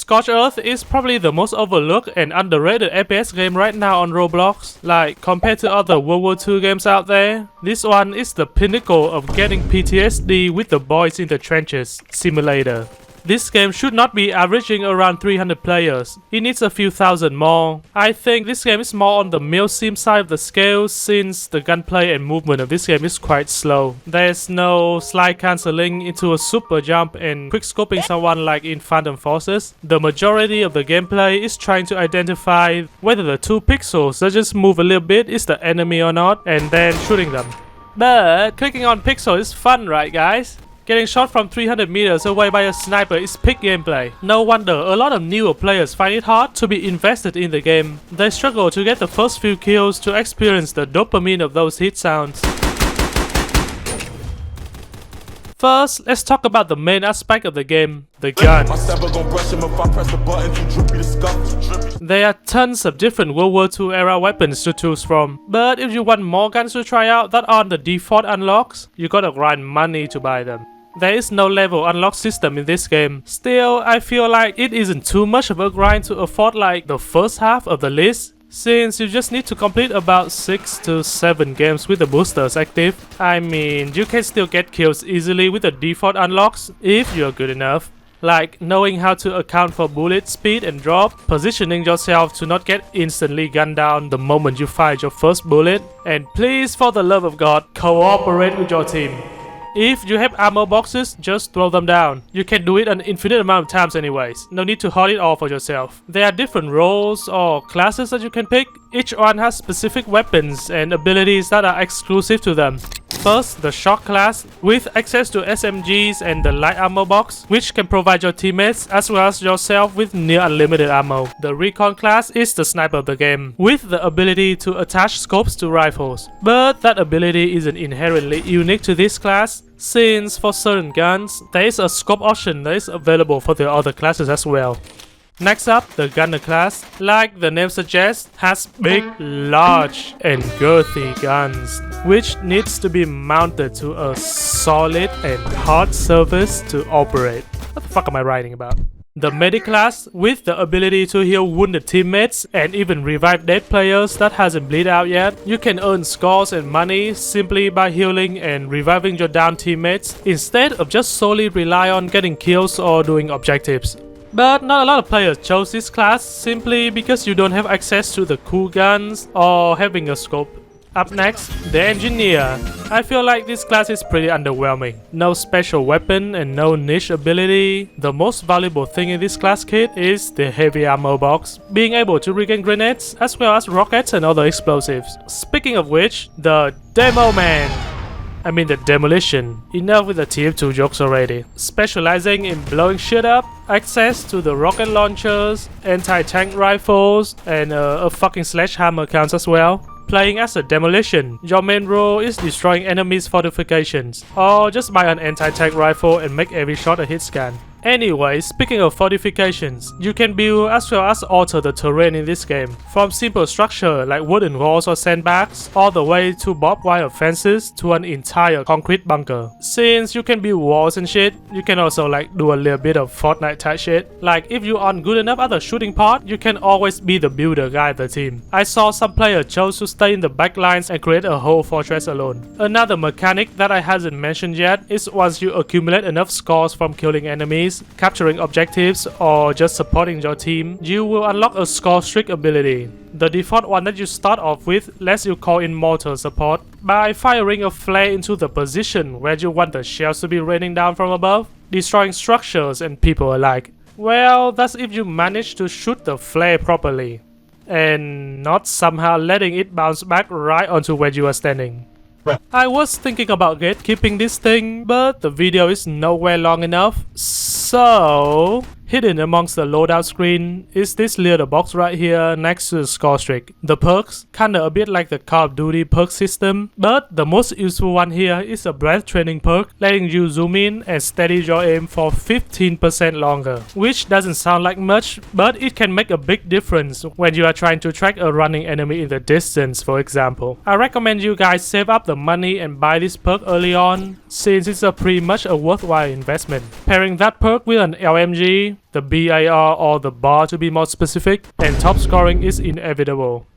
Scorched Earth is probably the most overlooked and underrated FPS game right now on Roblox. Like, compared to other World War II games out there, this one is the pinnacle of getting PTSD with the boys in the trenches simulator. This game should not be averaging around 300 players, it needs a few thousand more. I think this game is more on the milsim side of the scale since the gunplay and movement of this game is quite slow. There's no slide cancelling into a super jump and quickscoping someone like in Phantom Forces. The majority of the gameplay is trying to identify whether the two pixels that just move a little bit is the enemy or not and then shooting them. But clicking on pixel is fun, right guys? Getting shot from 300 meters away by a sniper is peak gameplay. No wonder a lot of newer players find it hard to be invested in the game. They struggle to get the first few kills to experience the dopamine of those hit sounds. First, let's talk about the main aspect of the game, the guns. There are tons of different World War II era weapons to choose from, but if you want more guns to try out that aren't the default unlocks, you gotta grind money to buy them. There is no level unlock system in this game. Still, I feel like it isn't too much of a grind to afford like the first half of the list, since you just need to complete about 6 to 7 games with the boosters active. I mean, you can still get kills easily with the default unlocks if you're good enough. Like knowing how to account for bullet speed and drop, positioning yourself to not get instantly gunned down the moment you fire your first bullet, and please for the love of God, cooperate with your team. If you have ammo boxes, just throw them down. You can do it an infinite amount of times anyways, no need to hold it all for yourself. There are different roles or classes that you can pick. Each one has specific weapons and abilities that are exclusive to them. First, the shock class, with access to SMGs and the light ammo box, which can provide your teammates as well as yourself with near unlimited ammo. The recon class is the sniper of the game, with the ability to attach scopes to rifles. But that ability isn't inherently unique to this class, since for certain guns, there is a scope option that is available for the other classes as well. Next up, the gunner class, like the name suggests, has big, large and girthy guns, which needs to be mounted to a solid and hard surface to operate. What the fuck am I writing about? The medic class, with the ability to heal wounded teammates and even revive dead players that hasn't bleed out yet. You can earn scores and money simply by healing and reviving your downed teammates, instead of just solely rely on getting kills or doing objectives. But not a lot of players chose this class simply because you don't have access to the cool guns or having a scope. Up next, the engineer. I feel like this class is pretty underwhelming. No special weapon and no niche ability. The most valuable thing in this class kit is the heavy ammo box, being able to regain grenades as well as rockets and other explosives. Speaking of which, the Demo Man. I mean the demolition. Enough with the TF2 jokes already. Specializing in blowing shit up, access to the rocket launchers, anti-tank rifles, and a fucking sledgehammer counts as well. Playing as a demolition, your main role is destroying enemies' fortifications, or just buy an anti-tank rifle and make every shot a hit scan. Anyway, speaking of fortifications, you can build as well as alter the terrain in this game, from simple structure like wooden walls or sandbags, all the way to barbed wire fences to an entire concrete bunker. Since you can build walls and shit, you can also like do a little bit of Fortnite type shit. Like if you aren't good enough at the shooting part, you can always be the builder guy of the team. I saw some players chose to stay in the back lines and create a whole fortress alone. Another mechanic that I hasn't mentioned yet is once you accumulate enough scores from killing enemies, capturing objectives, or just supporting your team, you will unlock a score streak ability. The default one that you start off with lets you call in mortar support by firing a flare into the position where you want the shells to be raining down from above, destroying structures and people alike. Well, that's if you manage to shoot the flare properly, and not somehow letting it bounce back right onto where you are standing. I was thinking about gatekeeping this thing, but the video is nowhere long enough, so hidden amongst the loadout screen is this little box right here next to the score streak. The perks, kinda a bit like the Call of Duty perk system, but the most useful one here is a breath training perk, letting you zoom in and steady your aim for 15% longer, which doesn't sound like much, but it can make a big difference when you are trying to track a running enemy in the distance, for example. I recommend you guys save up the money and buy this perk early on, since it's pretty much a worthwhile investment. Pairing that perk with an LMG, the BIR or the bar to be more specific, and top scoring is inevitable.